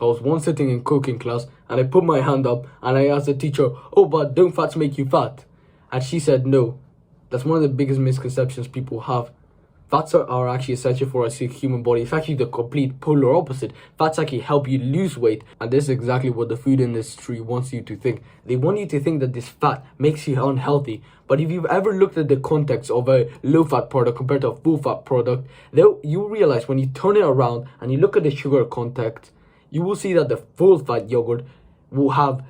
I was once sitting in cooking class and I put my hand up and I asked the teacher, "Oh, but don't fats make you fat?" And she said, "No." That's one of the biggest misconceptions people have. Fats are actually essential for a human body. It's actually the complete polar opposite. Fats actually help you lose weight. And this is exactly what the food industry wants you to think. They want you to think that this fat makes you unhealthy. But if you've ever looked at the context of a low-fat product compared to a full-fat product, you realize when you turn it around and you look at the sugar content, you will see that the full-fat yogurt will have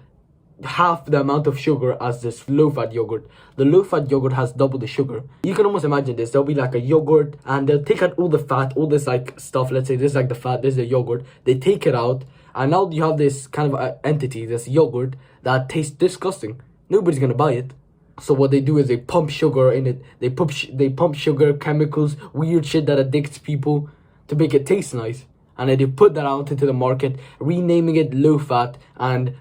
half the amount of sugar as this low-fat yogurt. The low-fat yogurt has double the sugar. You can almost imagine this. There'll be like a yogurt and they'll take out all the fat, all this like stuff. Let's say this is like the fat, this is the yogurt. They take it out and now you have this kind of entity, this yogurt that tastes disgusting. Nobody's gonna buy it. So what they do is they pump sugar in it. They pump sugar, chemicals, weird shit that addicts people to make it taste nice. And then they put that out into the market, renaming it low-fat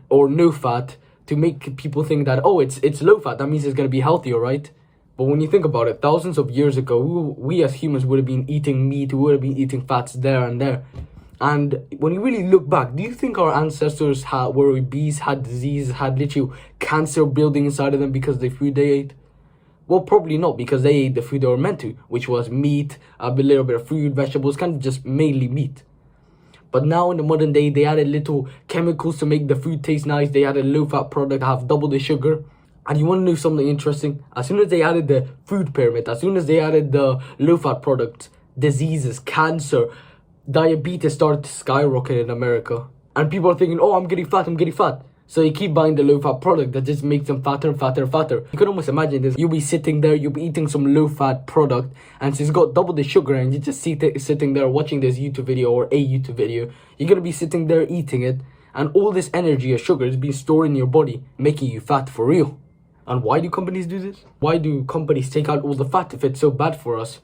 or no-fat, to make people think that, oh, it's low fat, that means it's going to be healthier, right? But when you think about it, thousands of years ago, we as humans would have been eating meat, we would have been eating fats there and there. And when you really look back, do you think our ancestors were obese, had disease, had literally cancer building inside of them because of the food they ate? Well, probably not, because they ate the food they were meant to, which was meat, a little bit of fruit, vegetables, kind of just mainly meat. But now in the modern day, they added little chemicals to make the food taste nice. They added low-fat product, have double the sugar. And you want to know something interesting? As soon as they added the food pyramid, as soon as they added the low-fat products, diseases, cancer, diabetes started to skyrocket in America. And people are thinking, oh, I'm getting fat, I'm getting fat. So you keep buying the low-fat product that just makes them fatter and fatter and fatter. You can almost imagine this. You'll be sitting there, you'll be eating some low-fat product, and it's got double the sugar, and you just sitting there watching this YouTube video or a YouTube video. You're going to be sitting there eating it, and all this energy or sugar is being stored in your body, making you fat for real. And why do companies do this? Why do companies take out all the fat if it's so bad for us?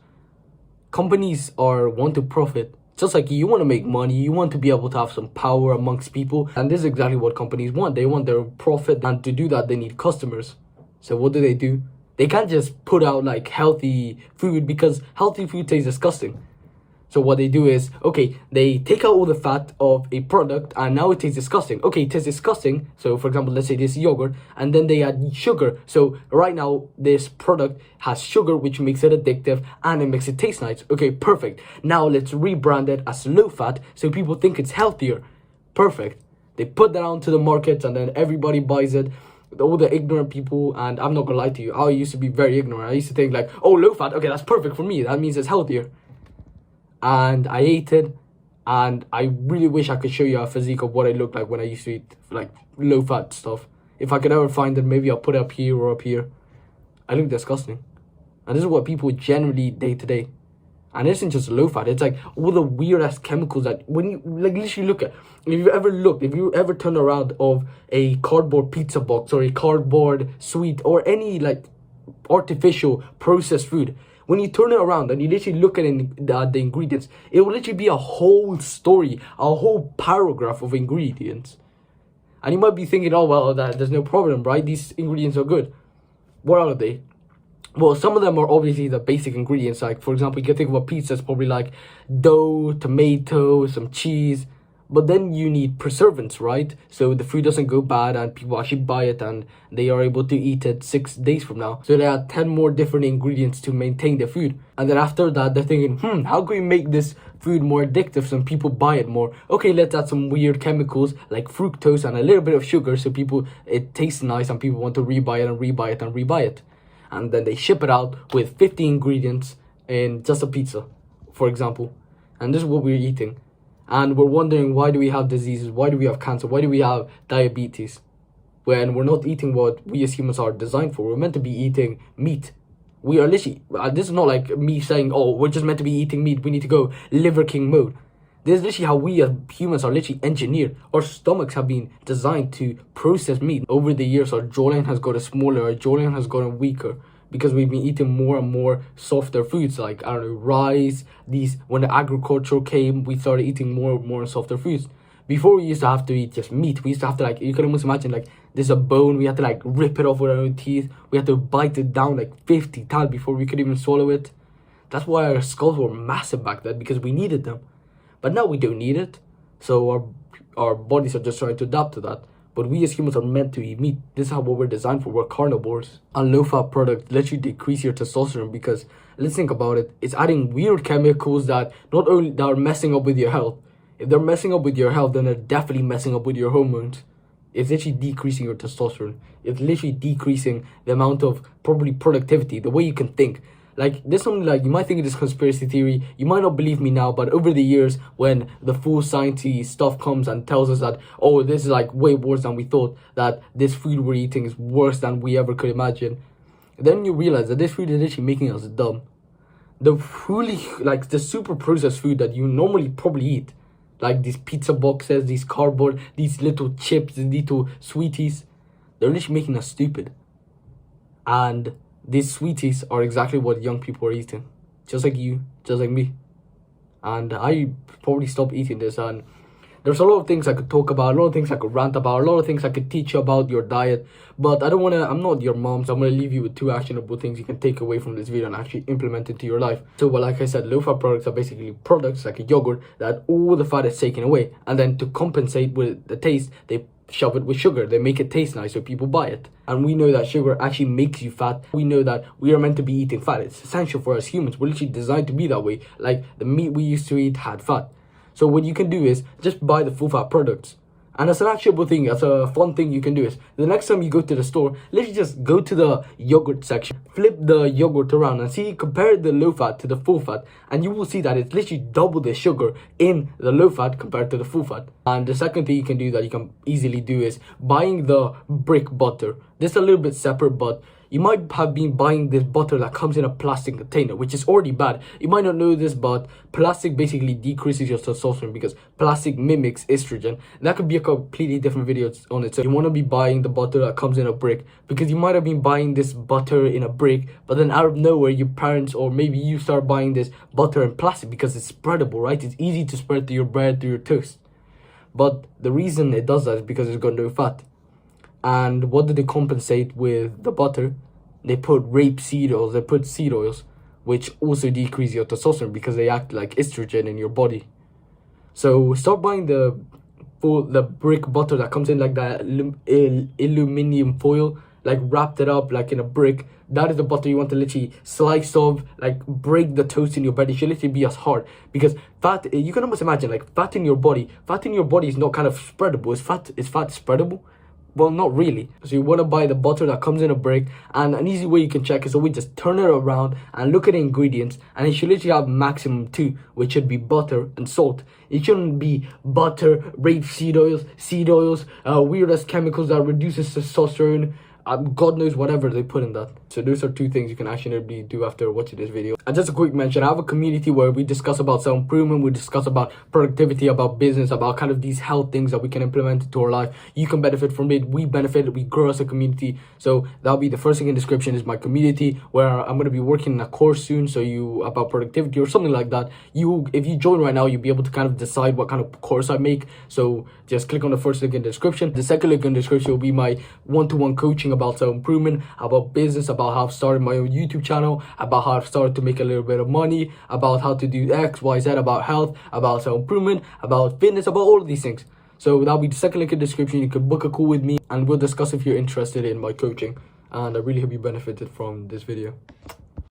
Companies want to profit. Just like you want to make money, you want to be able to have some power amongst people. And this is exactly what companies want. They want their profit, and to do that, they need customers. So what do? They can't just put out like healthy food, because healthy food tastes disgusting. So what they do is, okay, they take out all the fat of a product and now it tastes disgusting. Okay, it tastes disgusting. So for example, let's say this yogurt, and then they add sugar. So right now this product has sugar, which makes it addictive and it makes it taste nice. Okay, perfect. Now let's rebrand it as low fat so people think it's healthier. Perfect. They put that onto the market and then everybody buys it. All the ignorant people, and I'm not gonna lie to you, I used to be very ignorant. I used to think like, oh, low fat, okay, that's perfect for me. That means it's healthier. And I ate it, and I really wish I could show you a physique of what I looked like when I used to eat like low-fat stuff. If I could ever find it, maybe I'll put it up here or up here. I look disgusting. And this is what people generally eat day to day. And it isn't just low-fat, it's like all the weird-ass chemicals that when you like literally look at, if you ever turn around of a cardboard pizza box or a cardboard sweet or any like artificial processed food, when you turn it around and you literally look at the ingredients, it will literally be a whole story, a whole paragraph of ingredients. And you might be thinking, oh, well, there's no problem, right? These ingredients are good. What are they? Well, some of them are obviously the basic ingredients. Like, for example, you can think of a pizza, it's probably like dough, tomato, some cheese. But then you need preservatives, right? So the food doesn't go bad and people actually buy it and they are able to eat it 6 days from now. So they add 10 more different ingredients to maintain the food. And then after that, they're thinking, how can we make this food more addictive so people buy it more? Okay, let's add some weird chemicals like fructose and a little bit of sugar so it tastes nice and people want to rebuy it and rebuy it and rebuy it. And then they ship it out with 50 ingredients in just a pizza, for example. And this is what we're eating. And we're wondering, why do we have diseases? Why do we have cancer? Why do we have diabetes? When we're not eating what we as humans are designed for. We're meant to be eating meat. We are literally, this is not like me saying, oh, we're just meant to be eating meat. We need to go Liver King mode. This is literally how we as humans are literally engineered. Our stomachs have been designed to process meat. Over the years, our jawline has gotten smaller. Our jawline has gotten weaker, because we've been eating more and more softer foods like, I don't know, rice. When the agriculture came, we started eating more and more softer foods. Before, we used to have to eat just meat. We used to have to, like, you can almost imagine, like, there's a bone. We had to, like, rip it off with our own teeth. We had to bite it down, like, 50 times before we could even swallow it. That's why our skulls were massive back then, because we needed them. But now we don't need it. So our bodies are just trying to adapt to that. But we as humans are meant to eat meat. This is how what we're designed for. We're carnivores. And low-fat products let you decrease your testosterone because, let's think about it, it's adding weird chemicals that not only that are messing up with your health. If they're messing up with your health, then they're definitely messing up with your hormones. It's literally decreasing your testosterone. It's literally decreasing the amount of probably productivity, the way you can think. Like, there's something like, you might think of this conspiracy theory, you might not believe me now, but over the years, when the full sciencey stuff comes and tells us that, oh, this is like way worse than we thought, that this food we're eating is worse than we ever could imagine, then you realize that this food is actually making us dumb. The fully, like, the super processed food that you normally probably eat, like these pizza boxes, these cardboard, these little chips, these little sweeties, they're literally making us stupid. And these sweeties are exactly what young people are eating. Just like you, just like me. And I probably stopped eating this. And there's a lot of things I could talk about, a lot of things I could rant about, a lot of things I could teach you about your diet. But I don't want to, I'm not your mom, so I'm going to leave you with 2 actionable things you can take away from this video and actually implement into your life. So, well, like I said, low-fat products are basically products like a yogurt that all the fat is taken away. And then to compensate with the taste, they shove it with sugar. They make it taste nice so people buy it. And we know that sugar actually makes you fat. We know that we are meant to be eating fat. It's essential for us humans. We're literally designed to be that way. Like the meat we used to eat had fat. So what you can do is just buy the full fat products. And that's an actionable thing, that's a fun thing you can do is the next time you go to the store, literally just go to the yogurt section, flip the yogurt around and see, compare the low fat to the full fat, and you will see that it's literally double the sugar in the low fat compared to the full fat. And the second thing you can do that you can easily do is buying the brick butter. This is a little bit separate, but you might have been buying this butter that comes in a plastic container, which is already bad. You might not know this, but plastic basically decreases your testosterone because plastic mimics estrogen. And that could be a completely different video on it. So you want to be buying the butter that comes in a brick because you might have been buying this butter in a brick, but then out of nowhere, your parents or maybe you start buying this butter in plastic because it's spreadable, right? It's easy to spread to your bread, to your toast. But the reason it does that is because it's got no fat. And what do they compensate with the butter? They put rapeseed oils, they put seed oils, which also decrease your testosterone because they act like estrogen in your body. So start buying the brick butter that comes in like that aluminum foil, like wrapped it up like in a brick. That is the butter you want to literally slice off, like break the toast in your bread. It should literally be as hard because fat, you can almost imagine like fat in your body is not kind of spreadable. Is fat spreadable? Well, not really. So you want to buy the butter that comes in a brick, and an easy way you can check is always just turn it around and look at the ingredients, and it should literally have maximum 2, which should be butter and salt. It shouldn't be butter, rapeseed oils, seed oils, weirdest chemicals that reduces testosterone, God knows whatever they put in that. So those are 2 things you can actually do after watching this video. And just a quick mention, I have a community where we discuss about self-improvement, we discuss about productivity, about business, about kind of these health things that we can implement into our life. You can benefit from it, we benefit, we grow as a community. So that'll be the first thing in the description is my community, where I'm going to be working in a course soon, so about productivity or something like that. If you join right now, you'll be able to kind of decide what kind of course I make. So just click on the first link in the description. The second link in the description will be my one-to-one coaching about self-improvement, about business, about how I've started my own YouTube channel, about how I've started to make a little bit of money, about how to do X, Y, Z, about health, about self-improvement, about fitness, about all of these things. So that'll be the second link in the description. You can book a call with me and we'll discuss if you're interested in my coaching. And I really hope you benefited from this video.